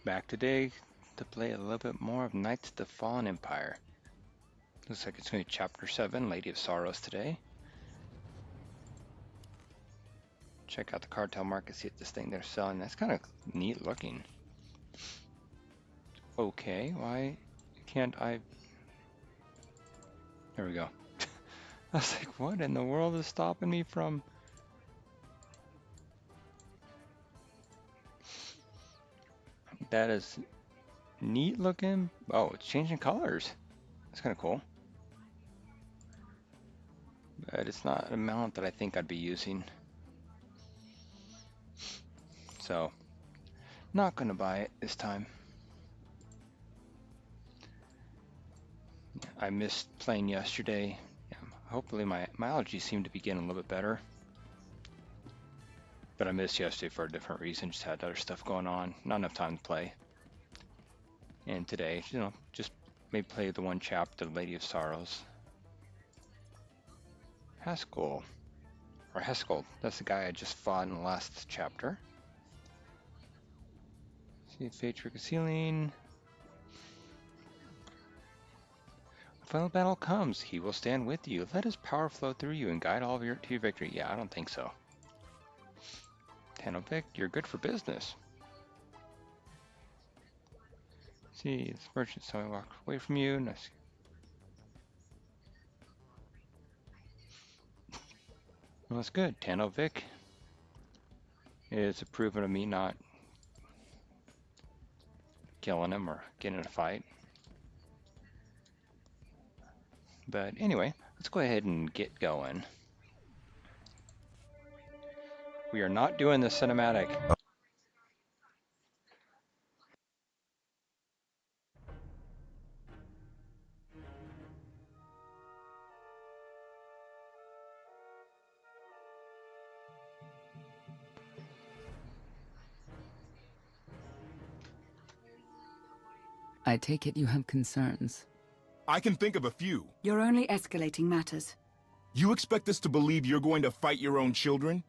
Back today to play a little bit more of Knights of the Fallen Empire. Looks like it's going to be Chapter 7, Lady of Sorrows today. Check out the cartel market, see if this thing they're selling. That's kind of neat looking. Okay, why can't I... There we go. I was like, what in the world is stopping me from... That is neat looking. Oh, it's changing colors. That's kind of cool. But it's not an amount that I think I'd be using. So, not going to buy it this time. I missed playing yesterday. Hopefully my allergies seem to be getting a little bit better. But I missed yesterday for a different reason. Just had other stuff going on. Not enough time to play. And today, just maybe play the one chapter, Lady of Sorrows. Haskell. Or Haskell. That's the guy I just fought in the last chapter. See fate for concealing. Final battle comes, he will stand with you. Let his power flow through you and guide all of you to your victory. Yeah, I don't think so. Tanovic, you're good for business. See, this merchant saw me walk away from you. Nice. Well, that's good. Tanovic is approving of me not killing him or getting in a fight. But anyway, let's go ahead and get going. We are not doing the cinematic. I take it you have concerns. I can think of a few. You're only escalating matters. You expect us to believe you're going to fight your own children?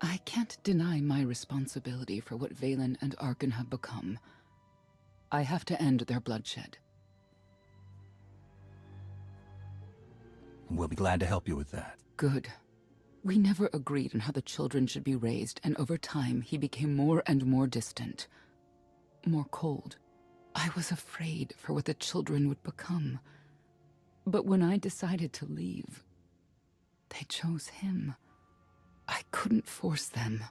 I can't deny my responsibility for what Valen and Arkan have become. I have to end their bloodshed. We'll be glad to help you with that. Good. We never agreed on how the children should be raised, and over time he became more and more distant. More cold. I was afraid for what the children would become. But when I decided to leave, they chose him. I couldn't force them.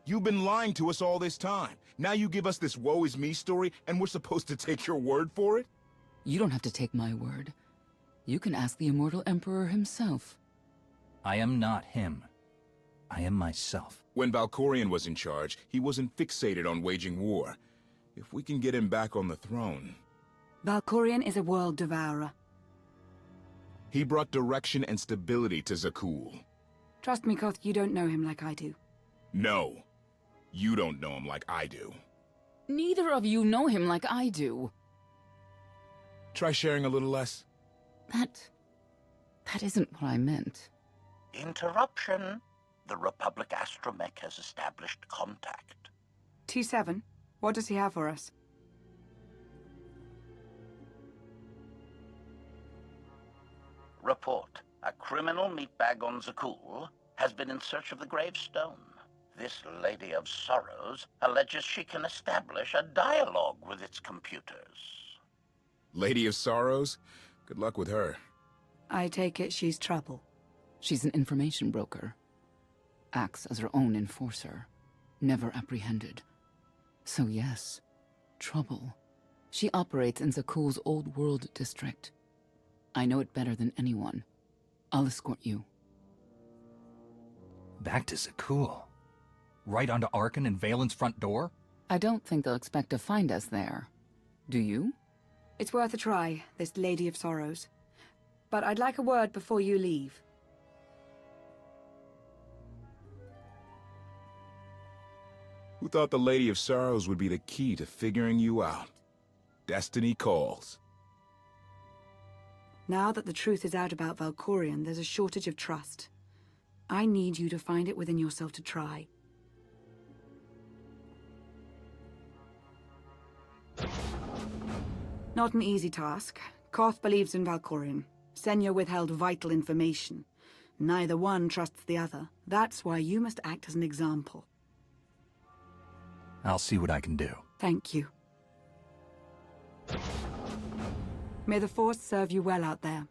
You've been lying to us all this time. Now you give us this woe is me story, and we're supposed to take your word for it? You don't have to take my word. You can ask the Immortal Emperor himself. I am not him. I am myself. When Valkorion was in charge, he wasn't fixated on waging war. If we can get him back on the throne... Valkorion is a world devourer. He brought direction and stability to Zakul. Trust me, Koth, you don't know him like I do. No. You don't know him like I do. Neither of you know him like I do. Try sharing a little less. That isn't what I meant. Interruption. The Republic astromech has established contact. T7, what does he have for us? Report. A criminal meatbag on Zakul has been in search of the gravestone. This Lady of Sorrows alleges she can establish a dialogue with its computers. Lady of Sorrows? Good luck with her. I take it she's trouble. She's an information broker. Acts as her own enforcer. Never apprehended. So yes, trouble. She operates in Zakul's Old World district. I know it better than anyone. I'll escort you. Back to Zakul. Right onto Arkan and Valen's front door? I don't think they'll expect to find us there. Do you? It's worth a try, this Lady of Sorrows. But I'd like a word before you leave. Who thought the Lady of Sorrows would be the key to figuring you out? Destiny calls. Now that the truth is out about Valkorion, there's a shortage of trust. I need you to find it within yourself to try. Not an easy task. Koth believes in Valkorion. Senya withheld vital information. Neither one trusts the other. That's why you must act as an example. I'll see what I can do. Thank you. May the Force serve you well out there.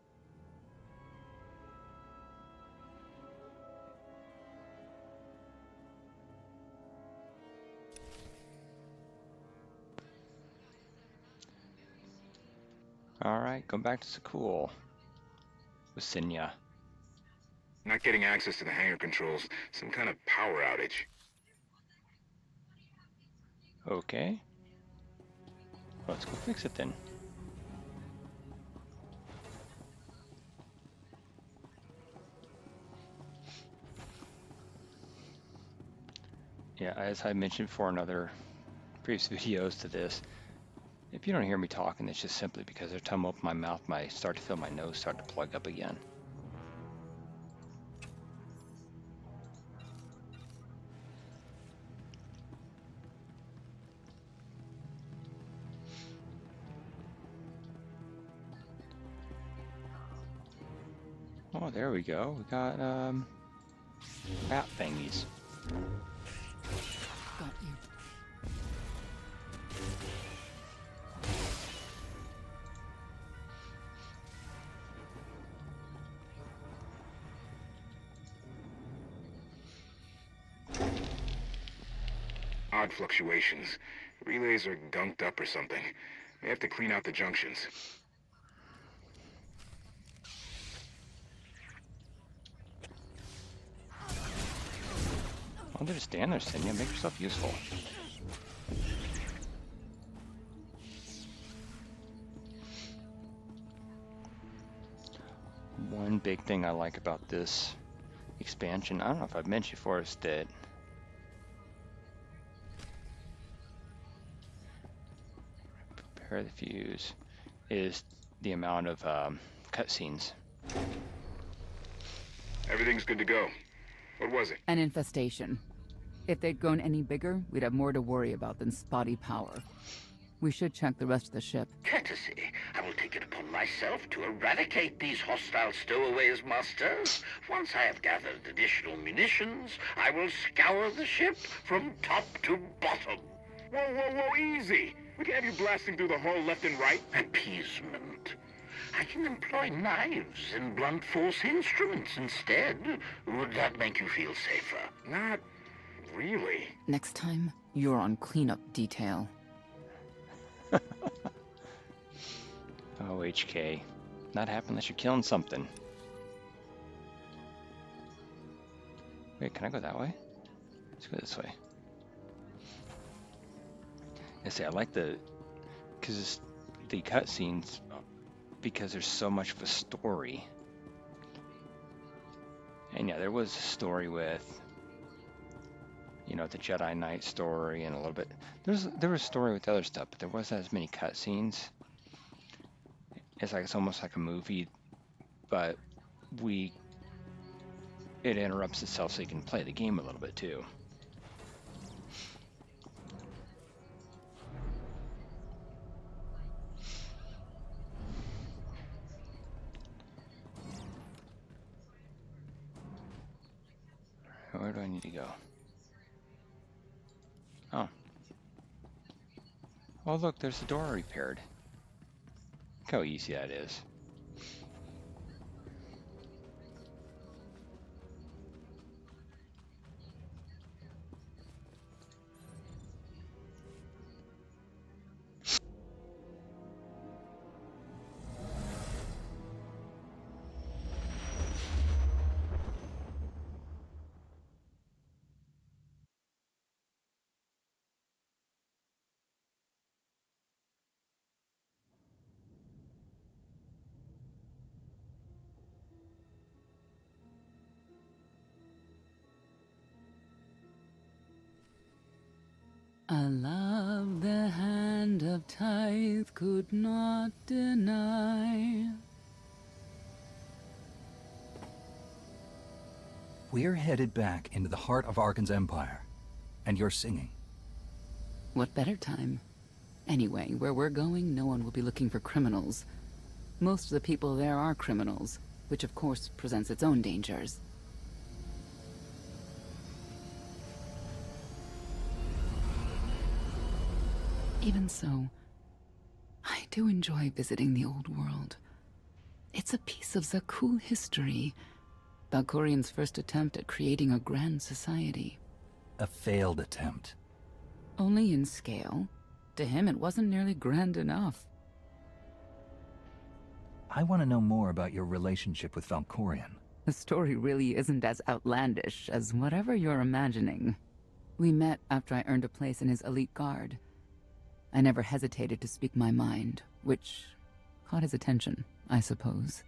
Alright, go back to Sakul with Senya. Not getting access to the hangar controls. Some kind of power outage. Okay. Let's go fix it then. Yeah, as I mentioned before in other previous videos to this, if you don't hear me talking, it's just simply because every time I open my mouth, I start to feel my nose start to plug up again. Oh, there we go. We got bat thingies. Got you. Odd fluctuations. Relays are gunked up or something. May have to clean out the junctions. Why don't you just stand there, Senya? Make yourself useful. One big thing I like about this expansion, I don't know if I've mentioned before, is that prepare the fuse is the amount of cutscenes. Everything's good to go. What was it? An infestation. If they'd grown any bigger, we'd have more to worry about than spotty power. We should check the rest of the ship. Courtesy. I will take it upon myself to eradicate these hostile stowaways, masters. Once I have gathered additional munitions, I will scour the ship from top to bottom. Whoa, whoa, whoa, easy! We can have you blasting through the hull left and right. Appeasement. I can employ knives and blunt force instruments instead. Would that make you feel safer? Not really. Next time, you're on cleanup detail. Oh, HK. Not happen unless you're killing something. Wait, can I go that way? Let's go this way. I say I like because the cutscenes, because there's so much of a story. And yeah, there was a story with, you know, the Jedi Knight story and a little bit. There was a story with other stuff, but there wasn't as many cutscenes. It's almost like a movie, but it interrupts itself so you can play the game a little bit too. Where do I need to go? Oh. Oh, look, there's the door repaired. Look how easy that is. A love the hand of tithe could not deny. We're headed back into the heart of Arkan's empire. And you're singing. What better time? Anyway, where we're going, no one will be looking for criminals. Most of the people there are criminals, which of course presents its own dangers. Even so, I do enjoy visiting the old world. It's a piece of Zakuul history. Valkorian's first attempt at creating a grand society. A failed attempt. Only in scale. To him, it wasn't nearly grand enough. I want to know more about your relationship with Valkorian. The story really isn't as outlandish as whatever you're imagining. We met after I earned a place in his elite guard. I never hesitated to speak my mind, which caught his attention, I suppose.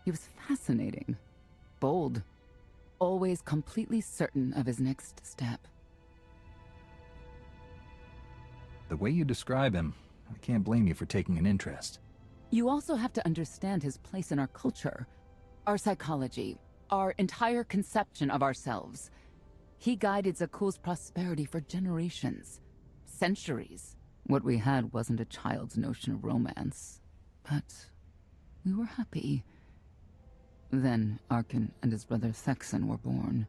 He was fascinating, bold, always completely certain of his next step. The way you describe him, I can't blame you for taking an interest. You also have to understand his place in our culture, our psychology, our entire conception of ourselves. He guided Zakuul's prosperity for generations, centuries. What we had wasn't a child's notion of romance, but we were happy. Then Arkin and his brother Thexan were born.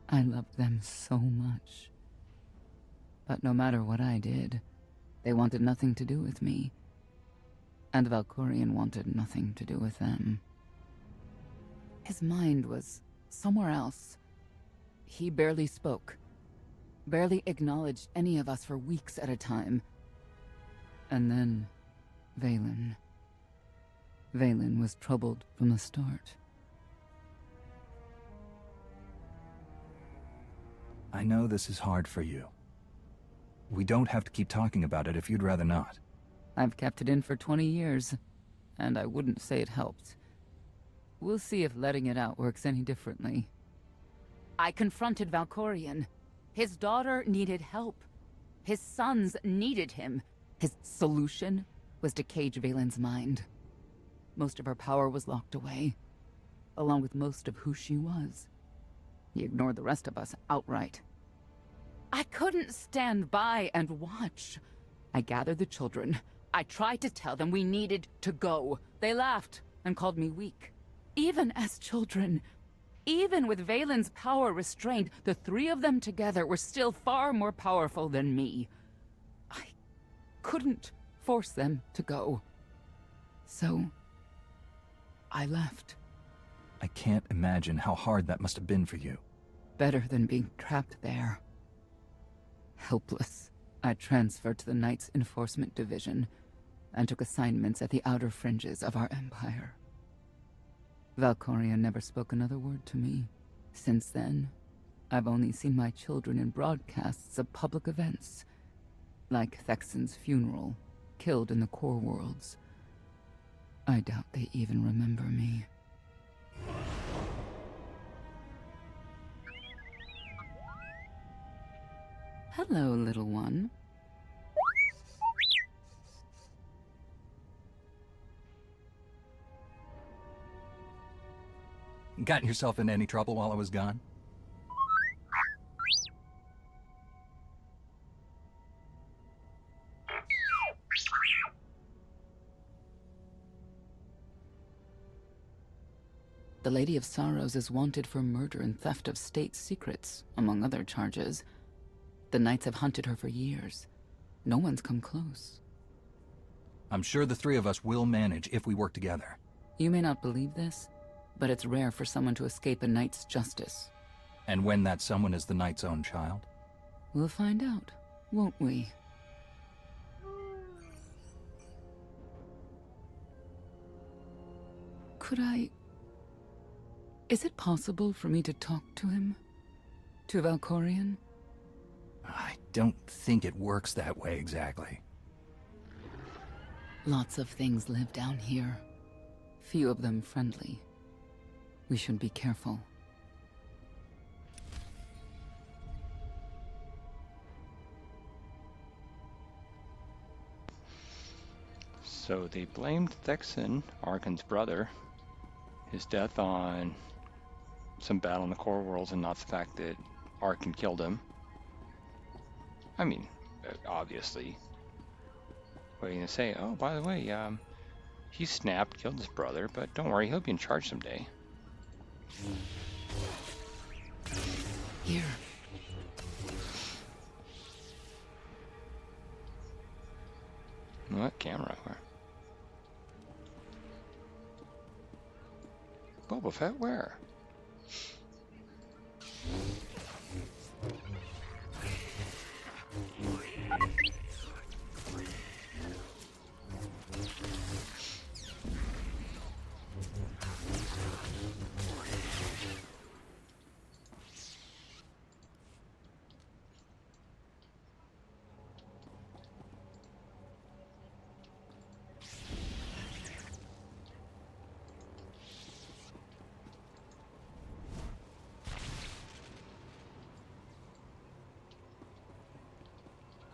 I loved them so much. But no matter what I did, they wanted nothing to do with me. And Valkorian wanted nothing to do with them. His mind was somewhere else. He barely spoke, barely acknowledged any of us for weeks at a time. And then, Vaylin. Vaylin was troubled from the start. I know this is hard for you. We don't have to keep talking about it if you'd rather not. I've kept it in for 20 years, and I wouldn't say it helped. We'll see if letting it out works any differently. I confronted Valkorian. His daughter needed help. His sons needed him. His solution was to cage Vaylin's mind. Most of her power was locked away, along with most of who she was. He ignored the rest of us outright. I couldn't stand by and watch. I gathered the children. I tried to tell them we needed to go. They laughed and called me weak. Even as children, even with Vaylin's power restrained, the three of them together were still far more powerful than me. I couldn't force them to go. So, I left. I can't imagine how hard that must have been for you. Better than being trapped there. Helpless, I transferred to the Knights Enforcement Division and took assignments at the outer fringes of our empire. Valkorian never spoke another word to me. Since then, I've only seen my children in broadcasts of public events, like Thexan's funeral, killed in the core worlds. I doubt they even remember me. Hello, little one. Gotten yourself in any trouble while I was gone? The Lady of Sorrows is wanted for murder and theft of state secrets, among other charges. The Knights have hunted her for years. No one's come close. I'm sure the three of us will manage if we work together. You may not believe this, but it's rare for someone to escape a Knight's justice. And when that someone is the Knight's own child? We'll find out, won't we? Could I... Is it possible for me to talk to him? To Valkorian? I don't think it works that way exactly. Lots of things live down here. Few of them friendly. We should be careful. So they blamed Thexan, Arkin's brother, his death on some battle in the core worlds and not the fact that Arkin killed him. I mean, obviously. waiting to say, oh, by the way, he snapped, killed his brother, but don't worry, he'll be in charge someday. Here. What camera? Where? Boba Fett, where?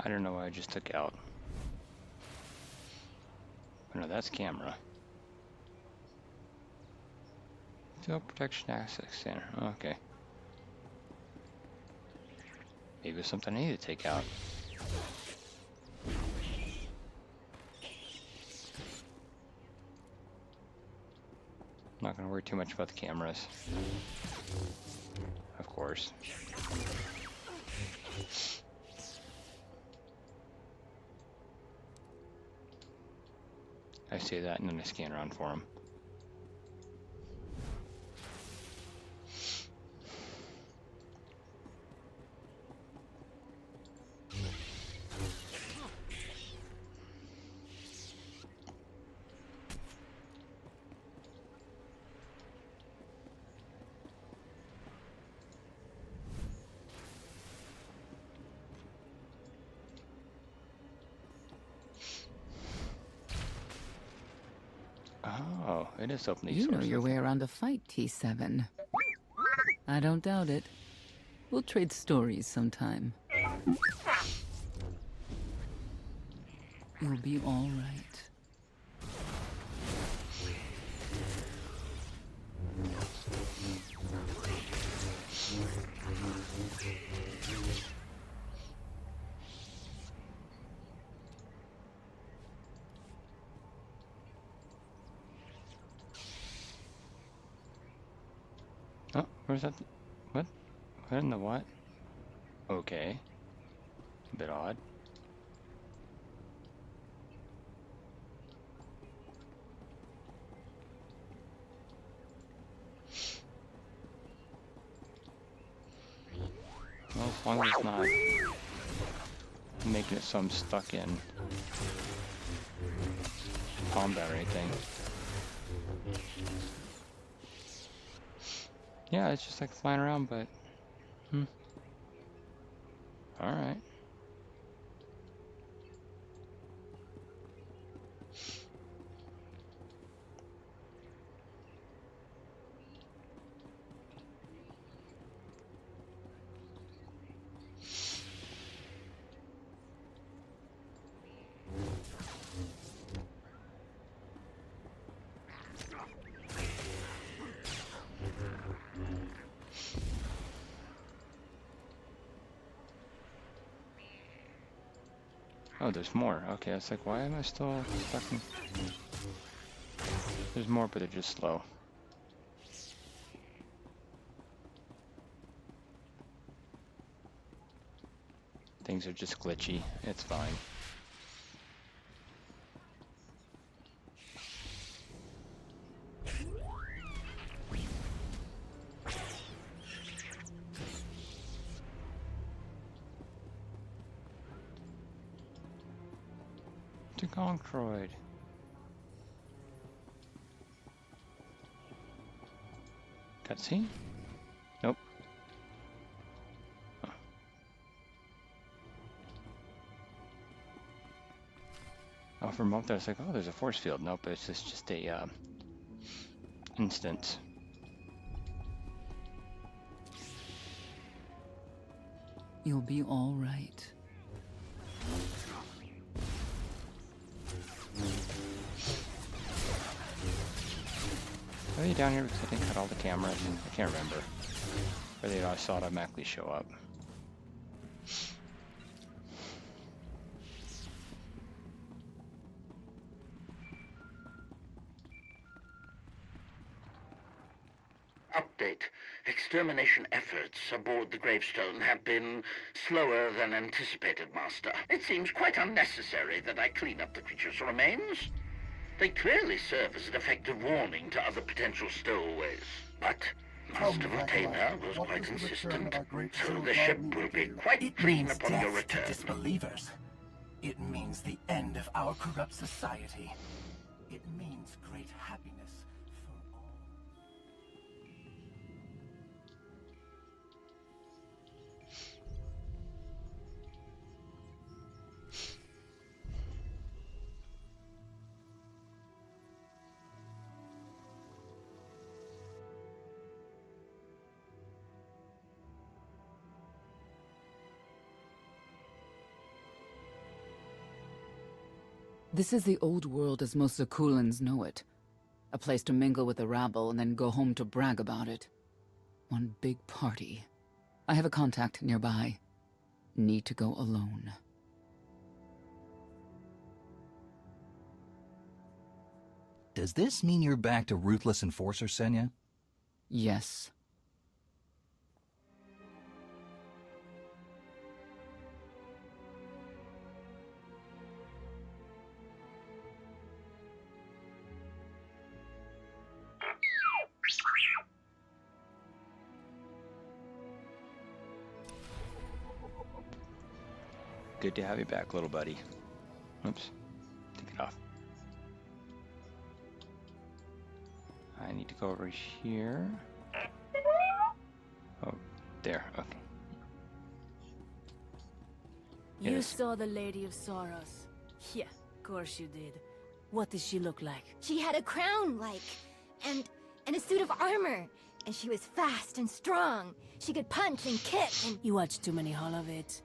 I don't know what I just took out. Oh, no, that's camera. Field Protection Access Center. Okay. Maybe it's something I need to take out. I'm not going to worry too much about the cameras. Of course. I say that and then I scan around for him. Oh, it is opening. You know your way around a fight, T7. I don't doubt it. We'll trade stories sometime. You'll be all right. Oh, where's that? What? What in the what? Okay. A bit odd. Well, as long as it's not making it so I'm stuck in combat or anything. Yeah, it's just like flying around, but alright. Oh, there's more. Okay, it's like, why am I still stuck in... There's more, but they're just slow. Things are just glitchy. It's fine. To Concroid. Cutscene? Nope. Oh. Oh, from up there, it's like, oh, there's a force field. Nope, it's just a instance. You'll be all right. Are they down here because I didn't cut all the cameras? I can't remember. Or they just automatically show up. Extermination efforts aboard the gravestone have been slower than anticipated, Master. It seems quite unnecessary that I clean up the creature's remains. They clearly serve as an effective warning to other potential stowaways. But Master Retainer was quite insistent, so the ship will be quite clean upon your return. Disbelievers. It means the end of our corrupt society. It means great happiness for all. This is the old world as most Zakulans know it. A place to mingle with the rabble and then go home to brag about it. One big party. I have a contact nearby. Need to go alone. Does this mean you're back to ruthless enforcer, Senya? Yes. Good to have you back, little buddy. Oops. Take it off. I need to go over here. Oh, there. Okay. You Yes. saw the Lady of Sorrows. Yeah, of course you did. What did she look like? She had a crown, and a suit of armor. And she was fast and strong. She could punch and kick and... You watch too many Holovits.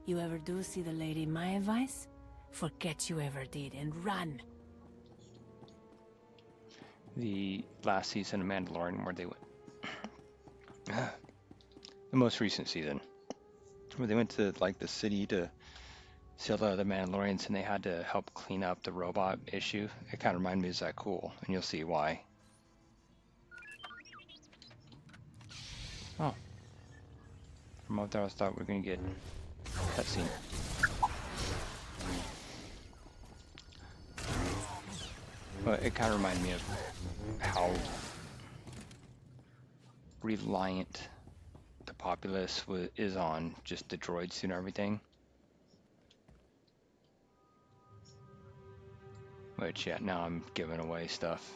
You ever do see the lady, my advice? Forget you ever did and run. The last season of Mandalorian where they went... the most recent season. Where they went to, like, the city to see all the other Mandalorians and they had to help clean up the robot issue. It kind of reminded me of that cool, and you'll see why. Oh. From up there I thought we were going to get cutscene. But it kind of reminded me of how reliant the populace is on just the droids and everything. Which, yeah, now I'm giving away stuff.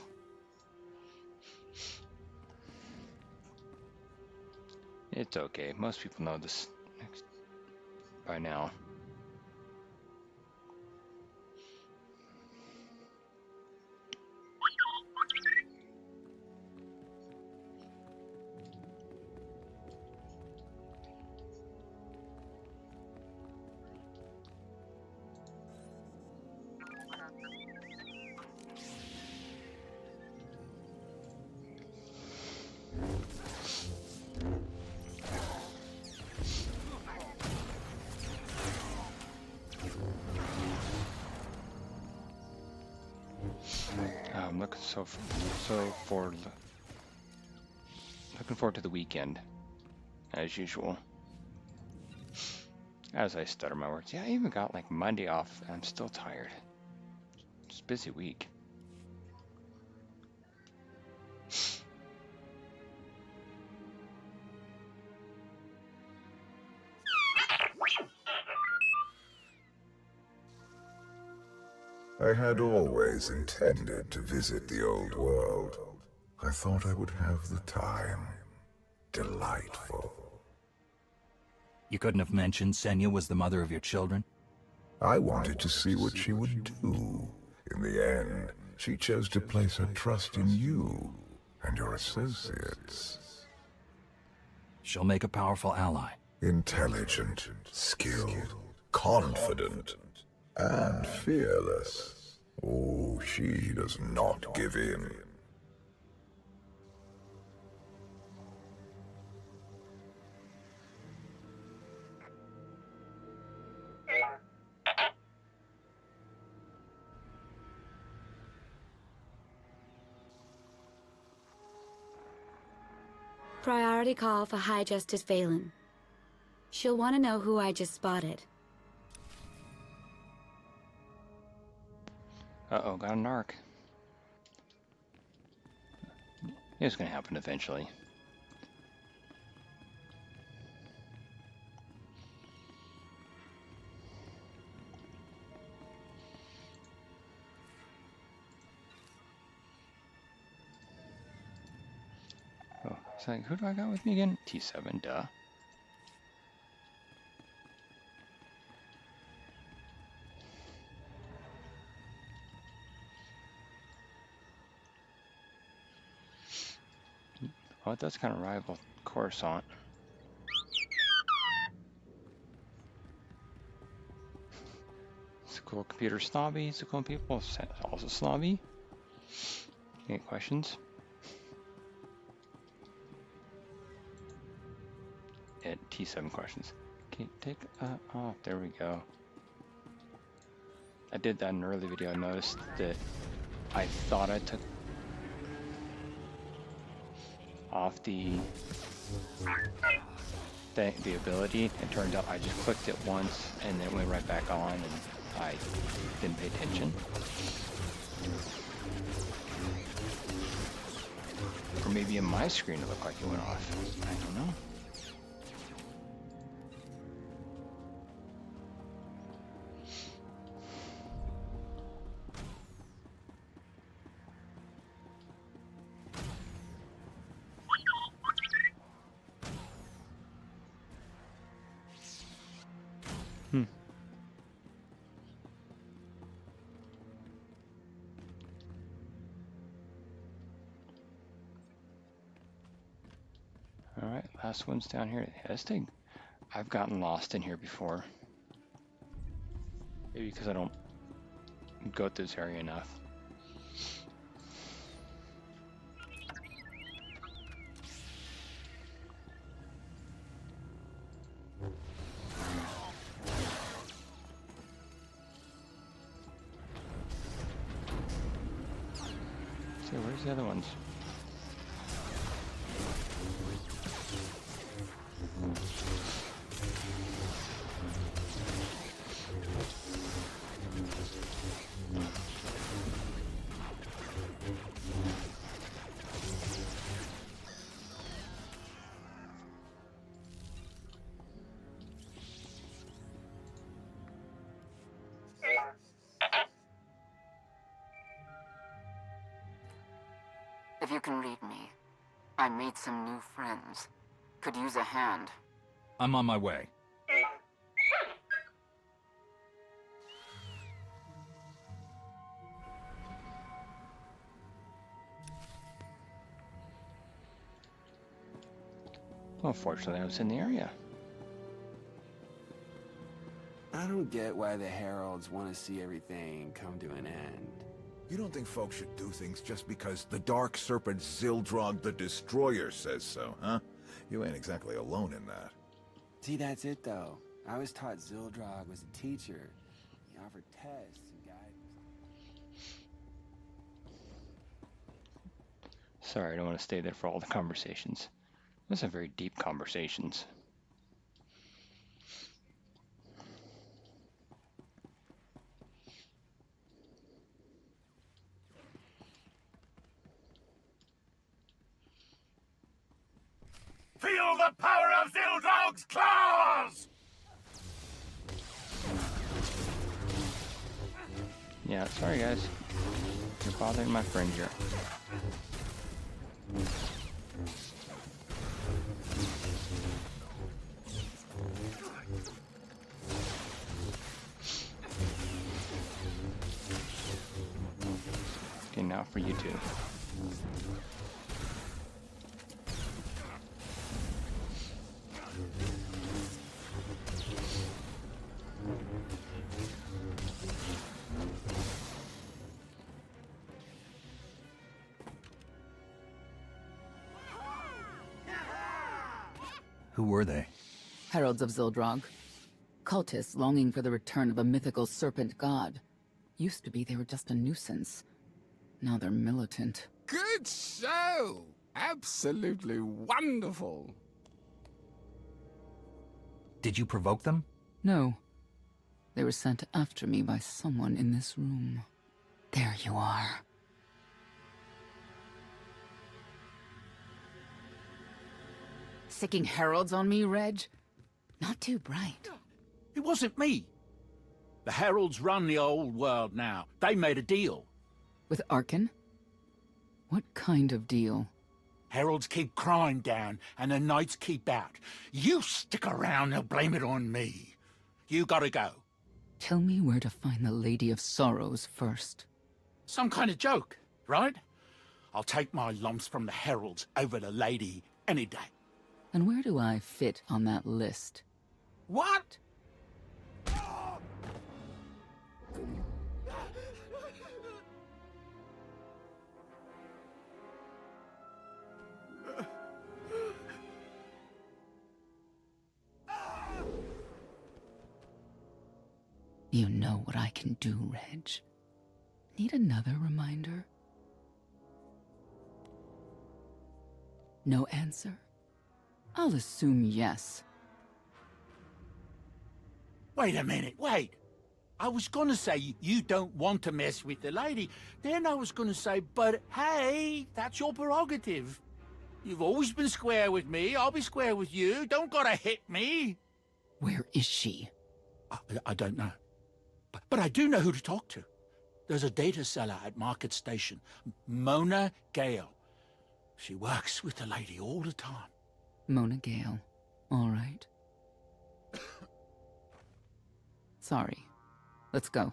It's okay. Most people know this by now. I'm looking looking forward to the weekend, as usual. As I stutter my words, yeah, I even got like Monday off. I'm still tired. It's a busy week. I had always intended to visit the old world. I thought I would have the time. Delightful. You couldn't have mentioned Senya was the mother of your children? I wanted to see what she would do. In the end, she chose to place her trust in you and your associates. She'll make a powerful ally. Intelligent, skilled, confident, and fearless. Oh, she does not give in. Priority call for High Justice Phelan. She'll want to know who I just spotted. Uh-oh, got a narc. It's gonna happen eventually. Oh, it's like, who do I got with me again? T7, duh. Oh, it does kind of rival Coruscant. School computer snobby, school people also snobby. Any questions? Yeah, T7 questions. Okay, take off. There we go. I did that in an early video. I noticed that I thought I took off the ability. It turned out I just clicked it once and then it went right back on, and I didn't pay attention. Or maybe in my screen it looked like it went off. I don't know. Alright, last one's down here. Yeah, this thing, I've gotten lost in here before. Maybe because I don't go to this area enough. So where's the other ones? If you can read me, I made some new friends. Could use a hand. I'm on my way. Well, fortunately, I was in the area. I don't get why the Heralds want to see everything come to an end. You don't think folks should do things just because the Dark Serpent Zildrog the Destroyer says so, huh? You ain't exactly alone in that. See, that's it, though. I was taught Zildrog was a teacher. He offered tests and guidance. Sorry, I don't want to stay there for all the conversations. Those are very deep conversations. Feel the power of Zildrog's claws! Yeah, sorry guys. You're bothering my friend here. Okay, now for you two. Who were they? Heralds of Zildrog. Cultists longing for the return of a mythical serpent god. Used to be they were just a nuisance. Now they're militant. Good show! Absolutely wonderful. Did you provoke them? No. They were sent after me by someone in this room. There you are. Sicking heralds on me, Reg? Not too bright. It wasn't me. The Heralds run the old world now. They made a deal. With Arkin? What kind of deal? Heralds keep crime down, and the Knights keep out. You stick around, they'll blame it on me. You gotta go. Tell me where to find the Lady of Sorrows first. Some kind of joke, right? I'll take my lumps from the Heralds over the Lady any day. And where do I fit on that list? What? You know what I can do, Reg. Need another reminder? No answer? I'll assume yes. Wait a minute, wait. I was gonna say you don't want to mess with the lady. Then I was gonna say, but hey, that's your prerogative. You've always been square with me, I'll be square with you. Don't gotta hit me. Where is she? I don't know. But I do know who to talk to. There's a data seller at Market Station, Mona Gale. She works with the lady all the time. Mona Gale. All right. Sorry. Let's go.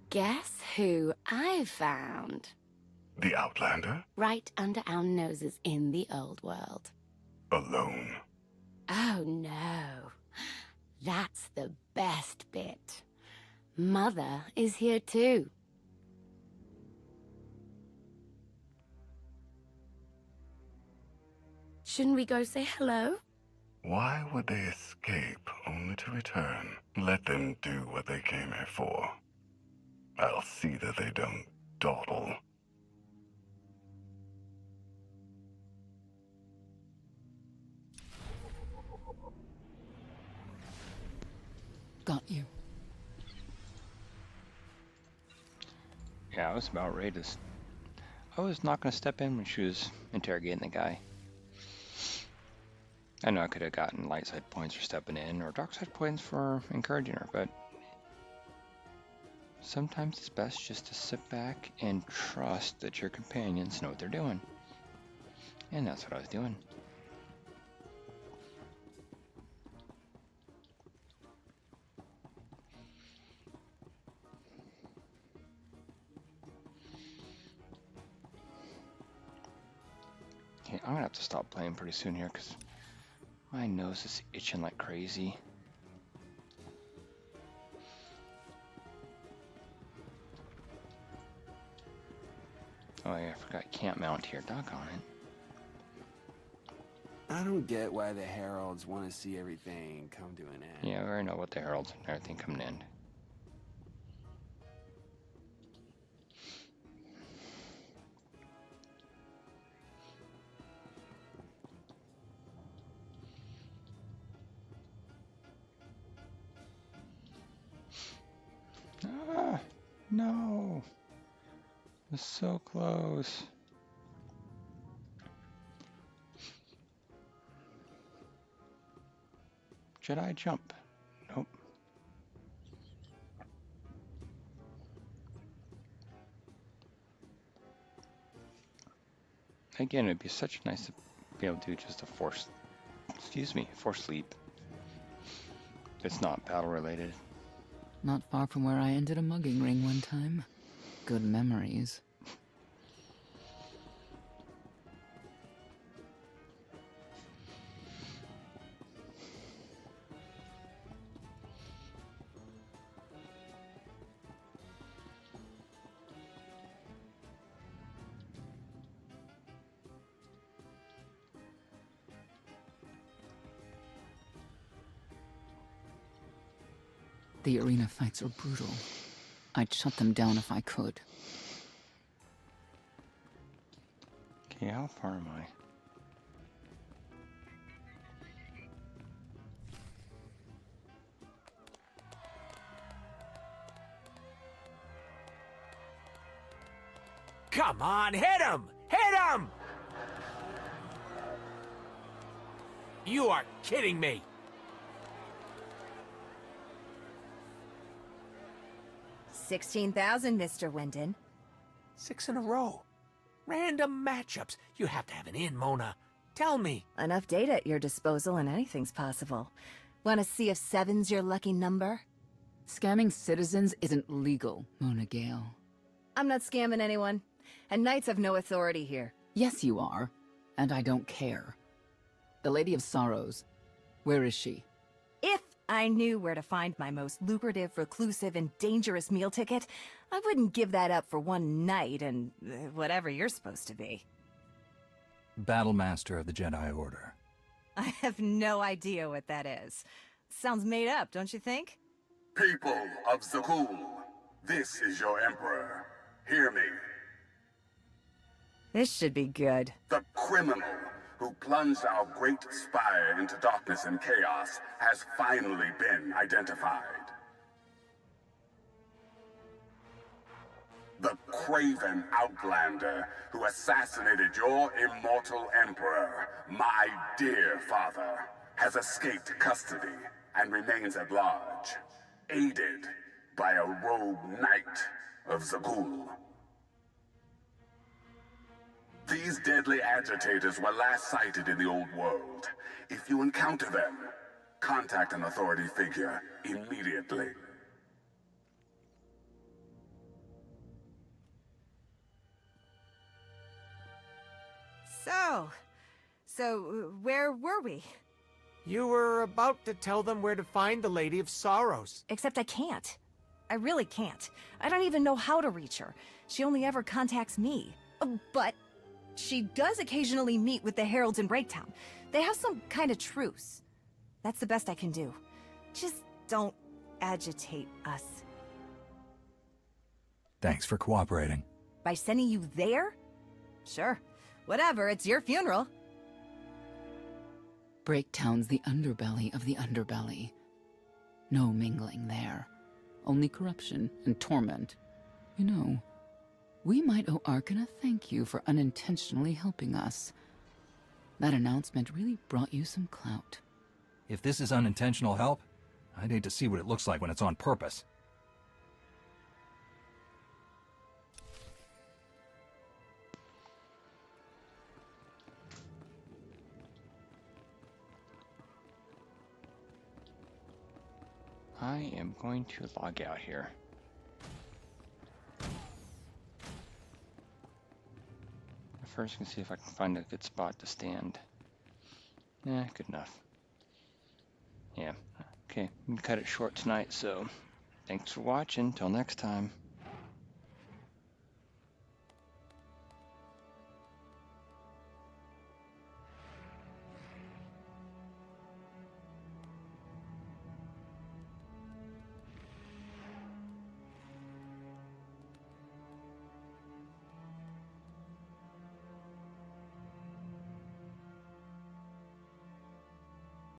Guess who I found? The Outlander? Right under our noses in the old world. Alone? Oh no. That's the best bit. Mother is here too. Shouldn't we go say hello? Why would they escape only to return? Let them do what they came here for. I'll see that they don't dawdle. Got you. Yeah, I was about ready to... I was not going to step in when she was interrogating the guy. I know I could have gotten light side points for stepping in, or dark side points for encouraging her, but... sometimes it's best just to sit back and trust that your companions know what they're doing. And that's what I was doing. Okay, I'm gonna have to stop playing pretty soon here because my nose is itching like crazy. Oh yeah, I forgot can't mount here. Doggone it. I don't get why the Heralds want to see everything come to an end. Yeah, we already know what the heralds and everything coming in. Ah, no. It's so close. Jedi jump. Nope. Again, it'd be such nice to be able to do just a force leap. It's not battle related. Not far from where I ended a mugging ring one time. Good memories. The arena fights are brutal. I'd shut them down if I could. Okay, how far am I? Come on, hit him! Hit him! You are kidding me! $16,000, Mr. Wyndon. 6 in a row. Random matchups. You have to have an in, Mona. Tell me. Enough data at your disposal and anything's possible. Want to see if 7's your lucky number? Scamming citizens isn't legal, Mona Gale. I'm not scamming anyone. And knights have no authority here. Yes, you are. And I don't care. The Lady of Sorrows. Where is she? If I knew where to find my most lucrative, reclusive, and dangerous meal ticket, I wouldn't give that up for one night and whatever you're supposed to be. Battlemaster of the Jedi Order. I have no idea what that is. Sounds made up, don't you think? People of Zakul, this is your Emperor. Hear me. This should be good. The criminal who plunged our great spire into darkness and chaos has finally been identified. The craven outlander who assassinated your immortal emperor, my dear father, has escaped custody and remains at large, aided by a rogue knight of Zakul. These deadly agitators were last sighted in the old world. If you encounter them, contact an authority figure immediately. So where were we? You were about to tell them where to find the Lady of Sorrows. Except I can't. I really can't. I don't even know how to reach her. She only ever contacts me. But she does occasionally meet with the Heralds in Breaktown. They have some kind of truce. That's the best I can do. Just don't agitate us. Thanks for cooperating. By sending you there? Sure. Whatever, it's your funeral. Breaktown's the underbelly of the underbelly. No mingling there. Only corruption and torment. You know, we might owe Arkan a thank you for unintentionally helping us. That announcement really brought you some clout. If this is unintentional help, I'd hate to see what it looks like when it's on purpose. I am going to log out here. First, I can see if I can find a good spot to stand. Yeah, good enough. Yeah, okay, I'm gonna cut it short tonight, so thanks for watching. Till next time.